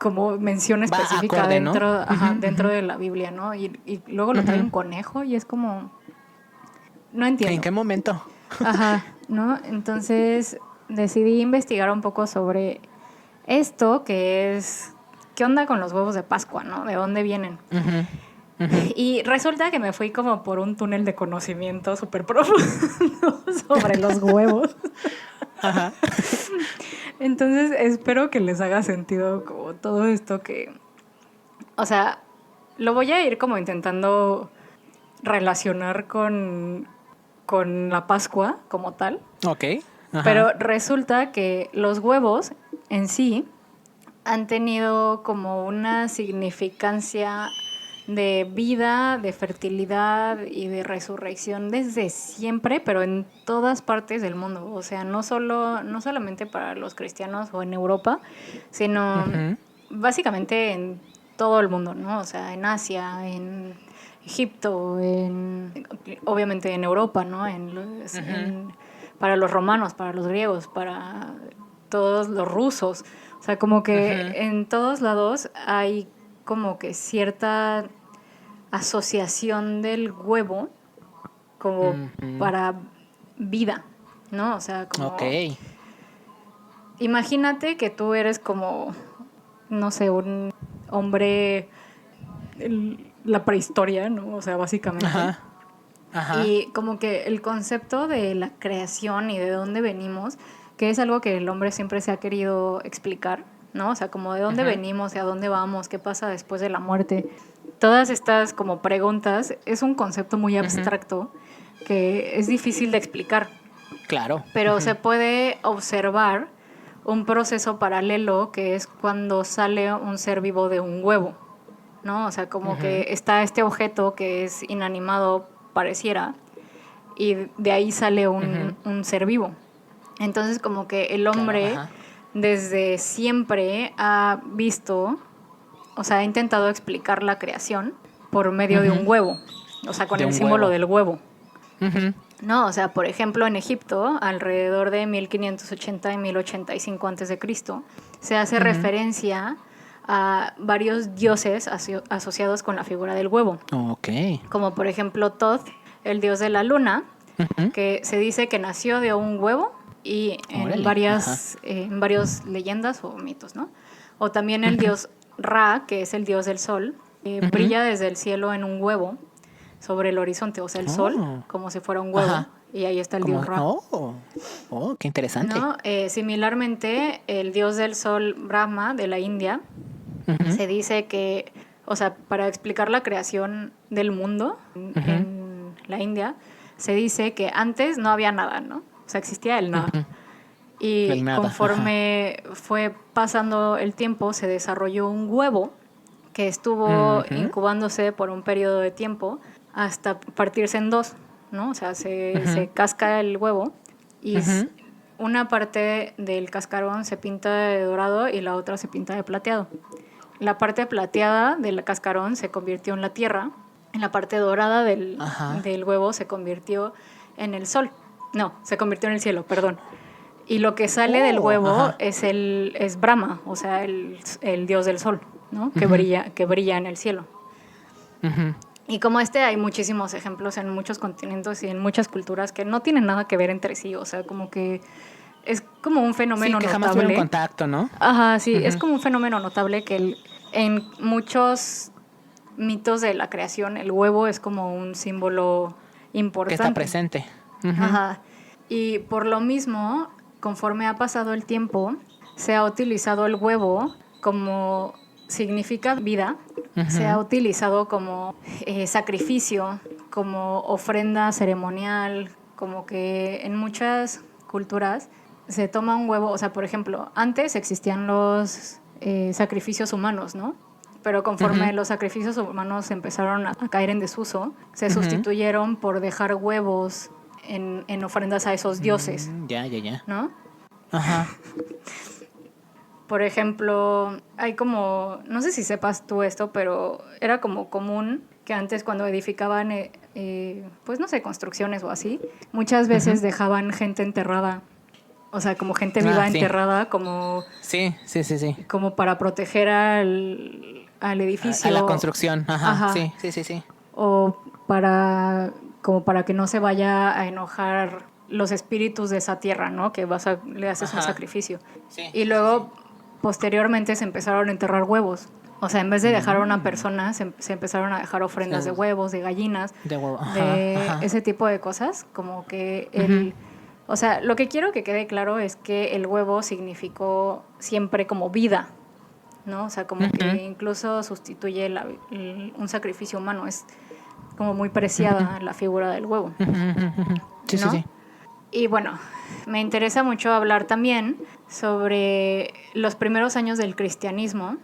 Speaker 1: como mención específica
Speaker 2: acorde, ¿no?
Speaker 1: dentro, dentro de la Biblia, ¿no? Y luego lo trae un conejo y es como... No entiendo.
Speaker 2: ¿En qué momento?
Speaker 1: Ajá, ¿no? Entonces decidí investigar un poco sobre esto, que es... ¿Qué onda con los huevos de Pascua, no? ¿De dónde vienen? Y resulta que me fui como por un túnel de conocimiento súper profundo sobre los huevos.
Speaker 2: Ajá.
Speaker 1: Entonces espero que les haga sentido como todo esto que... O sea, lo voy a ir como intentando relacionar con la Pascua como tal.
Speaker 2: Ok. Ajá.
Speaker 1: Pero resulta que los huevos en sí han tenido como una significancia de vida, de fertilidad y de resurrección desde siempre, pero en todas partes del mundo. O sea, no solamente para los cristianos o en Europa, sino básicamente en todo el mundo, ¿no? O sea, en Asia, en Egipto, obviamente en Europa, ¿no? Para los romanos, para los griegos, para todos los rusos. O sea, como que en todos lados hay como que cierta asociación del huevo como para vida, ¿no? O sea, como...
Speaker 2: Ok.
Speaker 1: Imagínate que tú eres como, no sé, un hombre... la prehistoria, ¿no? O sea, básicamente.
Speaker 2: Ajá. Ajá.
Speaker 1: Y como que el concepto de la creación y de dónde venimos, que es algo que el hombre siempre se ha querido explicar, ¿no? O sea, como de dónde venimos y a dónde vamos, qué pasa después de la muerte. Todas estas como preguntas es un concepto muy abstracto que es difícil de explicar.
Speaker 2: Claro.
Speaker 1: Pero se puede observar un proceso paralelo que es cuando sale un ser vivo de un huevo, ¿no? O sea, como que está este objeto que es inanimado, pareciera, y de ahí sale un ser vivo. Entonces, como que el hombre desde siempre ha visto, o sea, ha intentado explicar la creación por medio de un huevo, o sea, con el símbolo del huevo. No, o sea, por ejemplo, en Egipto, alrededor de 1580 y 1085 a.C., se hace referencia a varios dioses asociados con la figura del huevo.
Speaker 2: Ok.
Speaker 1: Como por ejemplo Thoth, el dios de la luna, que se dice que nació de un huevo y en varias leyendas o mitos, ¿no? O también el dios Ra, que es el dios del sol, brilla desde el cielo en un huevo sobre el horizonte, o sea, el sol, como si fuera un huevo, y ahí está el dios Ra.
Speaker 2: Qué interesante.
Speaker 1: ¿No? Similarmente, el dios del sol Brahma de la India, se dice que, o sea, para explicar la creación del mundo en la India, se dice que antes no había nada, ¿no? O sea, existía el nada. Y
Speaker 2: el nada.
Speaker 1: Conforme fue pasando el tiempo, se desarrolló un huevo que estuvo incubándose por un periodo de tiempo hasta partirse en dos, ¿no? O sea, se casca el huevo y una parte del cascarón se pinta de dorado y la otra se pinta de plateado. La parte plateada del cascarón se convirtió en la tierra, en la parte dorada del huevo se convirtió en el sol. No, se convirtió en el cielo, perdón. Y lo que sale del huevo es Brahma, o sea, el dios del sol, ¿no? Que brilla en el cielo. Y como hay muchísimos ejemplos en muchos continentes y en muchas culturas que no tienen nada que ver entre sí, o sea, como que es como un fenómeno notable.
Speaker 2: Jamás tuvieron contacto, ¿no?
Speaker 1: Ajá, sí, es como un fenómeno notable que en muchos mitos de la creación el huevo es como un símbolo importante.
Speaker 2: Que está presente.
Speaker 1: Ajá. Y por lo mismo, conforme ha pasado el tiempo, se ha utilizado el huevo como significa vida, se ha utilizado como sacrificio, como ofrenda ceremonial, como que en muchas culturas se toma un huevo, o sea, por ejemplo, antes existían los sacrificios humanos, ¿no? Pero conforme los sacrificios humanos empezaron a caer en desuso, se sustituyeron por dejar huevos en ofrendas a esos dioses.
Speaker 2: Ya.
Speaker 1: ¿No?
Speaker 2: Ajá.
Speaker 1: Por ejemplo, hay como, no sé si sepas tú esto, pero era como común que antes cuando edificaban, pues no sé, construcciones o así, muchas veces dejaban gente enterrada O sea, como gente viva
Speaker 2: sí.
Speaker 1: enterrada, como...
Speaker 2: Sí.
Speaker 1: Como para proteger al edificio.
Speaker 2: A la construcción,
Speaker 1: Ajá.
Speaker 2: Sí.
Speaker 1: O como para que no se vaya a enojar los espíritus de esa tierra, ¿no? Que le haces un sacrificio.
Speaker 2: Sí,
Speaker 1: y luego, posteriormente, se empezaron a enterrar huevos. O sea, en vez de dejar a una persona, se empezaron a dejar ofrendas de huevos, de gallinas,
Speaker 2: de huevo.
Speaker 1: Ese tipo de cosas. Como que o sea, lo que quiero que quede claro es que el huevo significó siempre como vida, ¿no? O sea, como que incluso sustituye un sacrificio humano. Es como muy preciada la figura del huevo.
Speaker 2: Sí,
Speaker 1: ¿no?
Speaker 2: sí.
Speaker 1: Y bueno, me interesa mucho hablar también sobre los primeros años del cristianismo,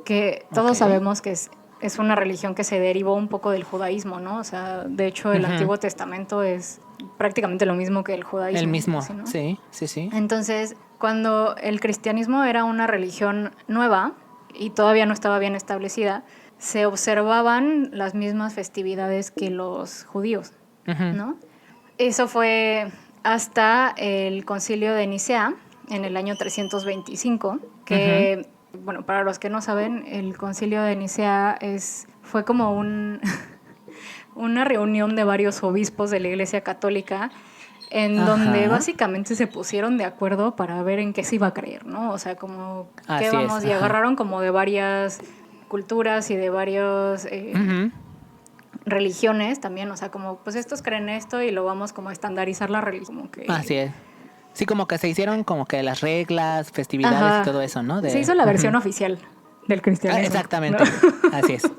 Speaker 1: que todos sabemos que es una religión que se derivó un poco del judaísmo, ¿no? O sea, de hecho, el Antiguo Testamento es prácticamente lo mismo que el judaísmo.
Speaker 2: El mismo,
Speaker 1: ¿sí, no?
Speaker 2: sí.
Speaker 1: Entonces, cuando el cristianismo era una religión nueva y todavía no estaba bien establecida, se observaban las mismas festividades que los judíos, ¿no? Eso fue hasta el Concilio de Nicea, en el año 325, que, bueno, para los que no saben, el Concilio de Nicea fue como una reunión de varios obispos de la Iglesia Católica, en donde básicamente se pusieron de acuerdo para ver en qué se iba a creer, ¿no? O sea, como y agarraron como de varias culturas y de varios religiones también, o sea, como pues estos creen esto y lo vamos como a estandarizar la religión. Como que...
Speaker 2: Así es. Sí, como que se hicieron como que las reglas, festividades y todo eso, ¿no?
Speaker 1: Se hizo la versión oficial del cristianismo.
Speaker 2: Exactamente, ¿no? Así es.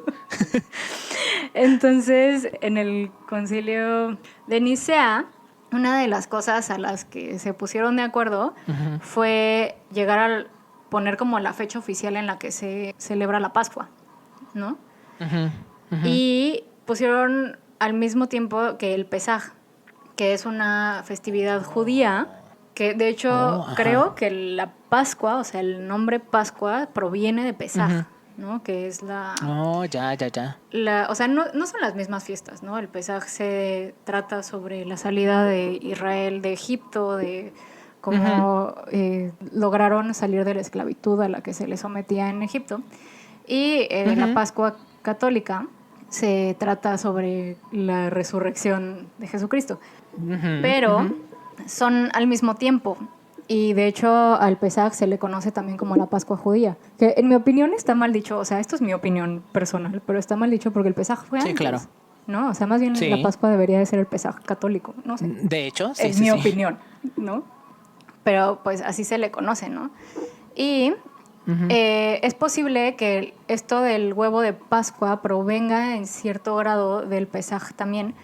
Speaker 1: Entonces, en el Concilio de Nicea, una de las cosas a las que se pusieron de acuerdo fue llegar a poner como la fecha oficial en la que se celebra la Pascua, ¿no? Y pusieron al mismo tiempo que el Pesaj, que es una festividad judía, que de hecho creo que la Pascua, o sea, el nombre Pascua proviene de Pesaj, ¿no? Que es la... O sea, no son las mismas fiestas, ¿no? El Pesaj se trata sobre la salida de Israel de Egipto, de cómo lograron salir de la esclavitud a la que se les sometía en Egipto. Y la Pascua católica se trata sobre la resurrección de Jesucristo. Pero son al mismo tiempo. Y de hecho al Pesaj se le conoce también como la Pascua judía. Que en mi opinión está mal dicho. O sea, esto es mi opinión personal, pero está mal dicho porque el Pesaj fue antes. Sí, claro. ¿No? O sea, más bien la Pascua debería de ser el Pesaj católico. No sé.
Speaker 2: De hecho, sí.
Speaker 1: Es mi opinión, ¿no? Pero pues así se le conoce, ¿no? Y... es posible que esto del huevo de Pascua provenga en cierto grado del Pesaj también,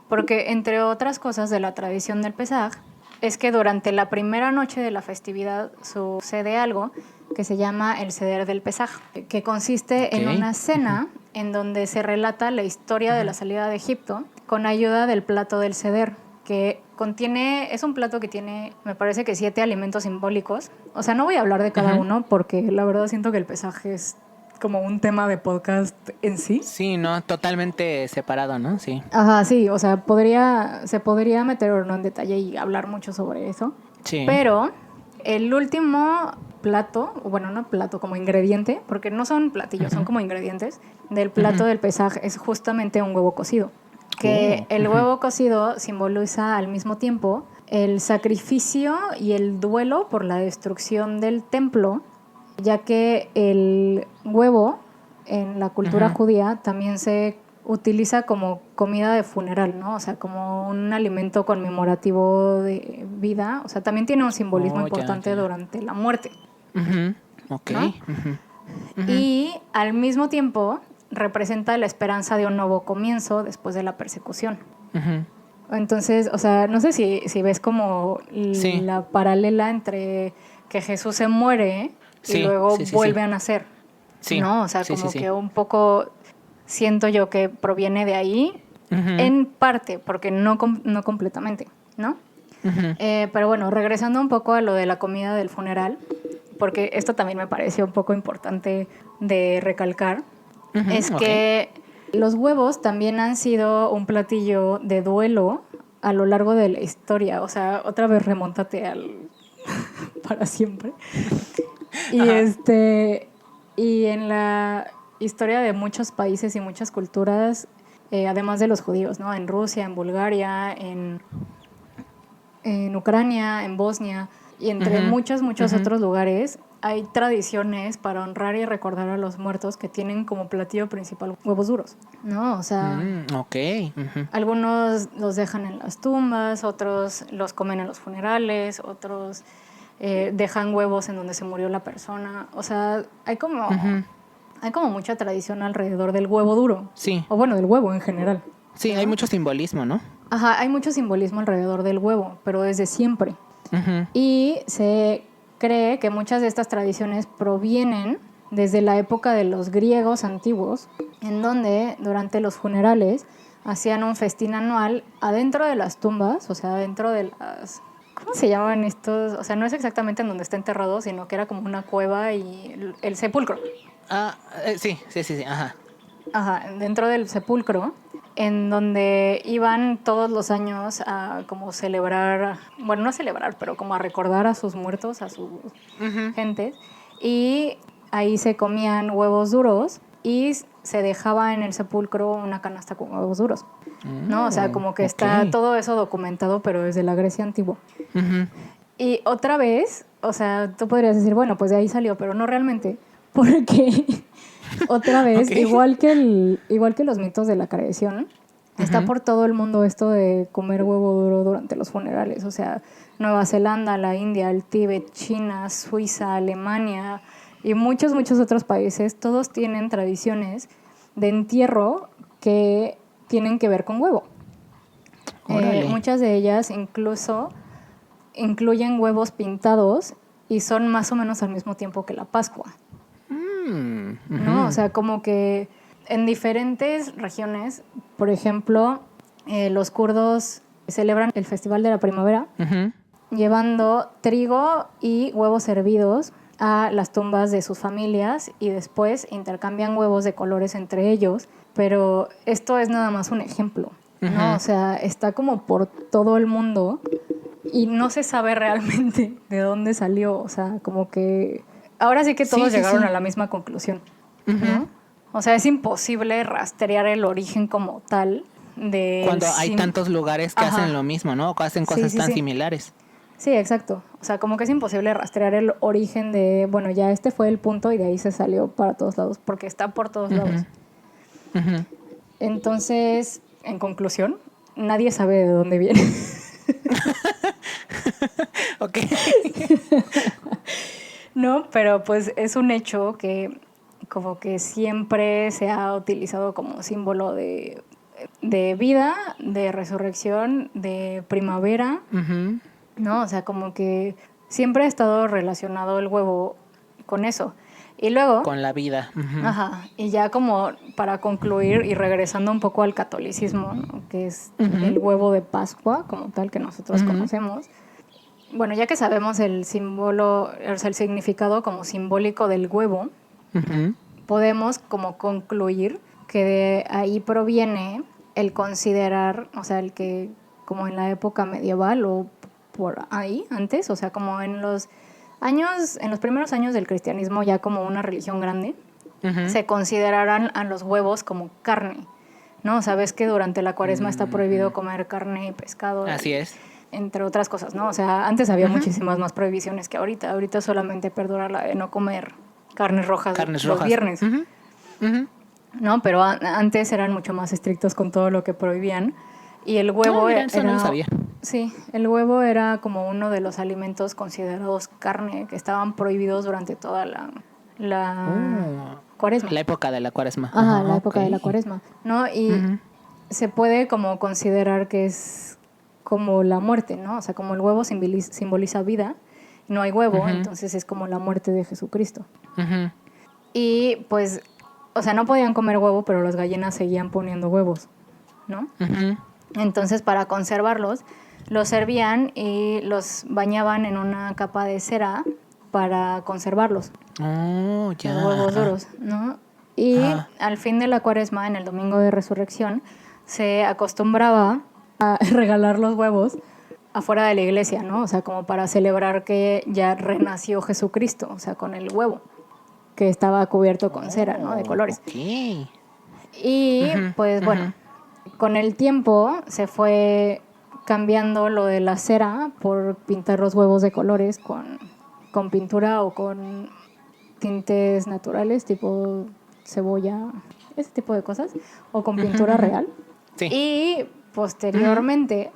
Speaker 1: porque entre otras cosas de la tradición del Pesaj es que durante la primera noche de la festividad sucede algo que se llama el Seder del Pesaj, que consiste en una cena en donde se relata la historia de la salida de Egipto con ayuda del plato del Seder, que es un plato que tiene, me parece que 7 alimentos simbólicos. O sea, no voy a hablar de cada uno porque la verdad siento que el Pesaj es como un tema de podcast en sí.
Speaker 2: Sí, no, totalmente separado, ¿no? Sí.
Speaker 1: Ajá, sí, o sea, se podría meter en detalle y hablar mucho sobre eso.
Speaker 2: Sí.
Speaker 1: Pero el último plato, bueno, no plato, como ingrediente, porque no son platillos, son como ingredientes, del plato del Pesaj es justamente un huevo cocido. Que el huevo cocido simboliza al mismo tiempo el sacrificio y el duelo por la destrucción del templo, ya que el huevo en la cultura judía también se utiliza como comida de funeral, ¿no? O sea, como un alimento conmemorativo de vida. O sea, también tiene un simbolismo importante durante la muerte.
Speaker 2: Ok.
Speaker 1: ¿No? Y al mismo tiempo representa la esperanza de un nuevo comienzo después de la persecución. Entonces, o sea, no sé si ves como la paralela entre que Jesús se muere y luego vuelve a nacer. Sí. ¿No? O sea, como que un poco siento yo que proviene de ahí, en parte, porque no completamente, ¿no? Pero bueno, regresando un poco a lo de la comida del funeral, porque esto también me pareció un poco importante de recalcar, es que los huevos también han sido un platillo de duelo a lo largo de la historia. O sea, otra vez remóntate para siempre.
Speaker 2: Ajá.
Speaker 1: Y en la historia de muchos países y muchas culturas, además de los judíos, ¿no? En Rusia, en Bulgaria, en Ucrania, en Bosnia y entre muchos otros lugares, hay tradiciones para honrar y recordar a los muertos que tienen como platillo principal huevos duros, ¿no? O sea,
Speaker 2: Ok.
Speaker 1: algunos los dejan en las tumbas, otros los comen en los funerales, otros dejan huevos en donde se murió la persona. O sea, hay como mucha tradición alrededor del huevo duro.
Speaker 2: Sí.
Speaker 1: O bueno, del huevo en general.
Speaker 2: Sí,
Speaker 1: ¿no?
Speaker 2: hay mucho simbolismo, ¿no?
Speaker 1: Ajá, hay mucho simbolismo alrededor del huevo, pero desde siempre.
Speaker 2: Ujú.
Speaker 1: Y se cree que muchas de estas tradiciones provienen desde la época de los griegos antiguos, en donde durante los funerales hacían un festín anual adentro de las tumbas, o sea, adentro de las... ¿Cómo se llamaban estos? O sea, no es exactamente en donde está enterrado, sino que era como una cueva y el sepulcro.
Speaker 2: Sí, ajá.
Speaker 1: Ajá, dentro del sepulcro, en donde iban todos los años a como celebrar, bueno, no a celebrar, pero como a recordar a sus muertos, a sus gentes, y ahí se comían huevos duros y se dejaba en el sepulcro una canasta con huevos duros, ¿no? O sea, como que está todo eso documentado, pero desde la Grecia antigua. Y otra vez, o sea, tú podrías decir, bueno, pues de ahí salió, pero no realmente, porque otra vez, igual que los mitos de la creación, está por todo el mundo esto de comer huevo duro durante los funerales. O sea, Nueva Zelanda, la India, el Tíbet, China, Suiza, Alemania y muchos otros países, todos tienen tradiciones de entierro que tienen que ver con huevo. Muchas de ellas incluso incluyen huevos pintados y son más o menos al mismo tiempo que la Pascua. ¿No? O sea, como que en diferentes regiones, por ejemplo, los kurdos celebran el Festival de la Primavera llevando trigo y huevos hervidos a las tumbas de sus familias y después intercambian huevos de colores entre ellos, pero esto es nada más un ejemplo, ¿no? O sea, está como por todo el mundo y no se sabe realmente de dónde salió, o sea, como que ahora sí que todos llegaron a la misma conclusión, ¿no? O sea, es imposible rastrear el origen como tal de...
Speaker 2: Cuando hay tantos lugares que hacen lo mismo, ¿no? O que hacen cosas tan similares.
Speaker 1: Sí, exacto. O sea, como que es imposible rastrear el origen de, bueno, ya este fue el punto y de ahí se salió para todos lados, porque está por todos lados. Entonces, en conclusión, nadie sabe de dónde viene.
Speaker 2: Ok.
Speaker 1: No, pero pues es un hecho que como que siempre se ha utilizado como símbolo de vida, de resurrección, de primavera, ¿no? O sea, como que siempre ha estado relacionado el huevo con eso. Y luego...
Speaker 2: Con la vida.
Speaker 1: Ajá. Y ya como para concluir y regresando un poco al catolicismo, ¿no? Que es el huevo de Pascua, como tal que nosotros conocemos. Bueno, ya que sabemos el símbolo, o sea, el significado como simbólico del huevo, podemos como concluir que de ahí proviene el considerar, o sea, el que como en la época medieval o por ahí antes, o sea, como en los primeros años del cristianismo ya como una religión grande, se considerarán a los huevos como carne, ¿no? Sabes que durante la Cuaresma está prohibido comer carne y pescado.
Speaker 2: Así es.
Speaker 1: Entre otras cosas, ¿no? O sea, antes había muchísimas más prohibiciones que ahorita. Ahorita solamente perdura la de no comer carnes rojas los viernes. ¿No? Pero antes eran mucho más estrictos con todo lo que prohibían. Y el huevo
Speaker 2: eso no lo sabía.
Speaker 1: Sí, el huevo era como uno de los alimentos considerados carne que estaban prohibidos durante toda la Cuaresma.
Speaker 2: La época de la Cuaresma.
Speaker 1: Ajá, la época de la Cuaresma, ¿no? Y se puede como considerar que es como la muerte, ¿no? O sea, como el huevo simboliza vida, no hay huevo, entonces es como la muerte de Jesucristo. Y pues, o sea, no podían comer huevo, pero las gallinas seguían poniendo huevos, ¿no? Entonces, para conservarlos, los servían y los bañaban en una capa de cera para conservarlos.
Speaker 2: Oh, ya.
Speaker 1: Los huevos duros, ¿no? Y al fin de la Cuaresma, en el domingo de resurrección, se acostumbraba a regalar los huevos afuera de la iglesia, ¿no? O sea, como para celebrar que ya renació Jesucristo, o sea, con el huevo, que estaba cubierto con cera, ¿no? De colores.
Speaker 2: Ok.
Speaker 1: Y pues bueno, con el tiempo se fue cambiando lo de la cera por pintar los huevos de colores con pintura o con tintes naturales, tipo cebolla, ese tipo de cosas, o con pintura real.
Speaker 2: Sí.
Speaker 1: Y posteriormente,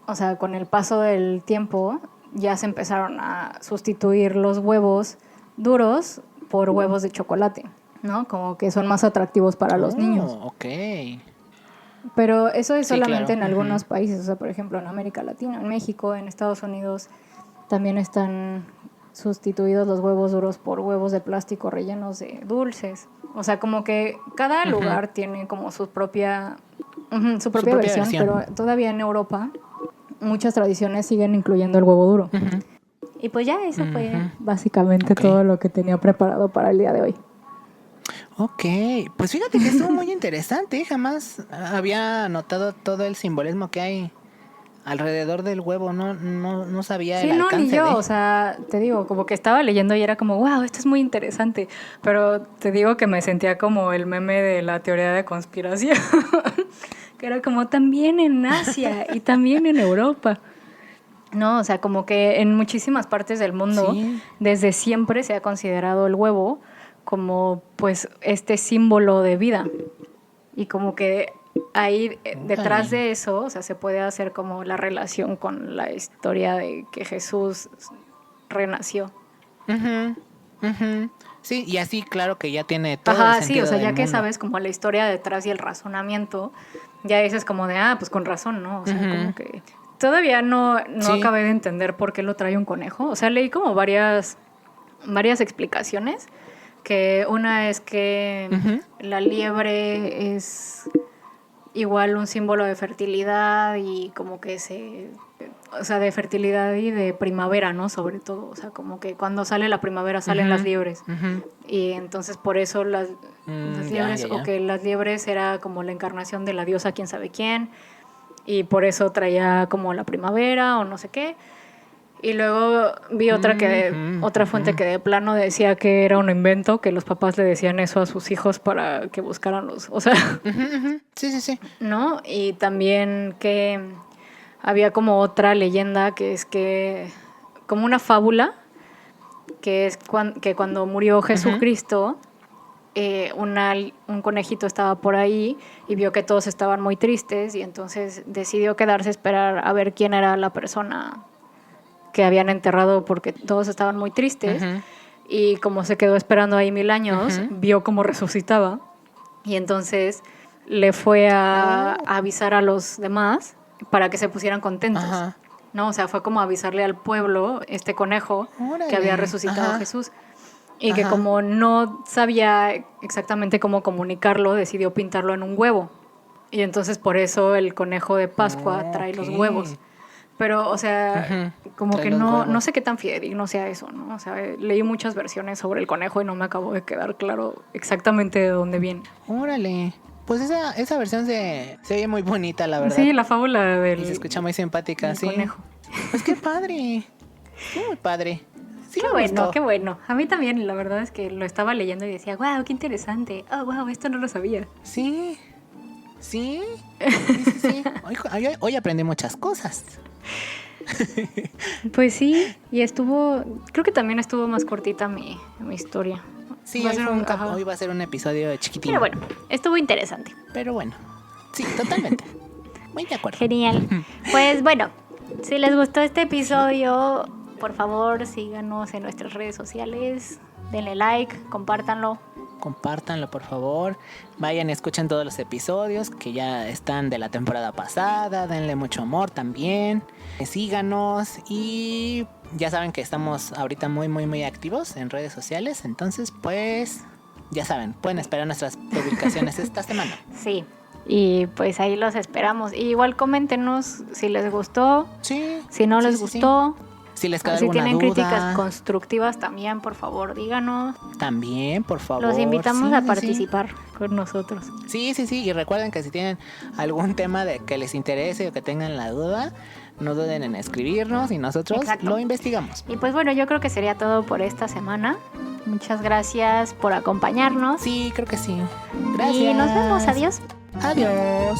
Speaker 1: o sea, con el paso del tiempo, ya se empezaron a sustituir los huevos duros por huevos de chocolate, ¿no? Como que son más atractivos para los niños.
Speaker 2: Ok.
Speaker 1: Pero eso es
Speaker 2: Sí,
Speaker 1: solamente
Speaker 2: claro.
Speaker 1: en algunos países, o sea, por ejemplo, en América Latina, en México, en Estados Unidos, también están sustituidos los huevos duros por huevos de plástico rellenos de dulces. O sea, como que cada lugar tiene como su propia versión, pero todavía en Europa muchas tradiciones siguen incluyendo el huevo duro. Y pues ya eso fue básicamente todo lo que tenía preparado para el día de hoy.
Speaker 2: Ok, pues fíjate que estuvo muy interesante. Jamás había notado todo el simbolismo que hay alrededor del huevo. No sabía el alcance.
Speaker 1: Sí, no, ni yo. O sea, te digo, como que estaba leyendo y era como, wow, esto es muy interesante. Pero te digo que me sentía como el meme de la teoría de conspiración. Que era como también en Asia y también en Europa. No, o sea, como que en muchísimas partes del mundo, desde siempre se ha considerado el huevo como pues este símbolo de vida. Y como que ahí detrás de eso, o sea, se puede hacer como la relación con la historia de que Jesús renació.
Speaker 2: Sí, y así claro que ya tiene todo el sentido.
Speaker 1: Sí, o sea, ya
Speaker 2: del
Speaker 1: que
Speaker 2: mundo.
Speaker 1: sabes como la historia detrás y el razonamiento, ya dices como de, pues con razón, ¿no? O sea, como que todavía no acabé de entender por qué lo trae un conejo. O sea, leí como varias explicaciones, que una es que la liebre es igual un símbolo de fertilidad y como que o sea, de fertilidad y de primavera, ¿no? Sobre todo, o sea, como que cuando sale la primavera salen las liebres. Y entonces por eso las liebres, o que las liebres era como la encarnación de la diosa quién sabe quién, y por eso traía como la primavera o no sé qué. Y luego vi otra fuente que de plano decía que era un invento, que los papás le decían eso a sus hijos para que buscaran o sea...
Speaker 2: Sí.
Speaker 1: ¿No? Y también que había como otra leyenda que es que, como una fábula, que es que cuando murió Jesucristo, un conejito estaba por ahí y vio que todos estaban muy tristes y entonces decidió quedarse a esperar a ver quién era la persona que habían enterrado porque todos estaban muy tristes. Y como se quedó esperando ahí 1000 años, vio cómo resucitaba y entonces le fue a avisar a los demás para que se pusieran contentos. ¿No? O sea, fue como avisarle al pueblo, este conejo, que había resucitado a Jesús. Y que como no sabía exactamente cómo comunicarlo, decidió pintarlo en un huevo. Y entonces por eso el conejo de Pascua trae los huevos. Pero, o sea, como trae que no sé qué tan fidedigno sea eso, ¿no? O sea, leí muchas versiones sobre el conejo y no me acabó de quedar claro exactamente de dónde viene.
Speaker 2: Órale. Pues esa versión se oye muy bonita, la verdad.
Speaker 1: Sí, la fábula del...
Speaker 2: Y se escucha muy simpática, sí.
Speaker 1: Conejo.
Speaker 2: Pues qué padre. Muy padre. Sí,
Speaker 1: qué bueno. A mí también, la verdad es que lo estaba leyendo y decía, wow, qué interesante. Oh, wow, esto no lo sabía.
Speaker 2: Sí. Hoy aprendí muchas cosas.
Speaker 1: Pues sí, y creo que también estuvo más cortita mi historia.
Speaker 2: Sí, hoy va a ser un episodio chiquitito.
Speaker 1: Pero bueno, estuvo interesante.
Speaker 2: Pero bueno, sí, totalmente. Muy de acuerdo.
Speaker 1: Genial. Pues bueno, si les gustó este episodio, por favor síganos en nuestras redes sociales, denle like, compártanlo,
Speaker 2: por favor. Vayan y escuchen todos los episodios que ya están de la temporada pasada. Denle mucho amor también. Síganos y ya saben que estamos ahorita muy, muy, muy activos en redes sociales. Entonces, pues, ya saben, pueden esperar nuestras publicaciones esta semana.
Speaker 1: Sí, y pues ahí los esperamos. Y igual coméntenos si les gustó, si no les gustó.
Speaker 2: Si les queda
Speaker 1: si
Speaker 2: alguna
Speaker 1: tienen
Speaker 2: duda,
Speaker 1: críticas constructivas también, por favor, díganos.
Speaker 2: También, por favor.
Speaker 1: Los invitamos a participar con nosotros.
Speaker 2: Sí. Y recuerden que si tienen algún tema que les interese o que tengan la duda, no duden en escribirnos y nosotros
Speaker 1: Exacto.
Speaker 2: lo investigamos.
Speaker 1: Y pues bueno, yo creo que sería todo por esta semana. Muchas gracias por acompañarnos.
Speaker 2: Sí, creo que sí. Gracias.
Speaker 1: Y nos vemos. Adiós.
Speaker 2: Adiós.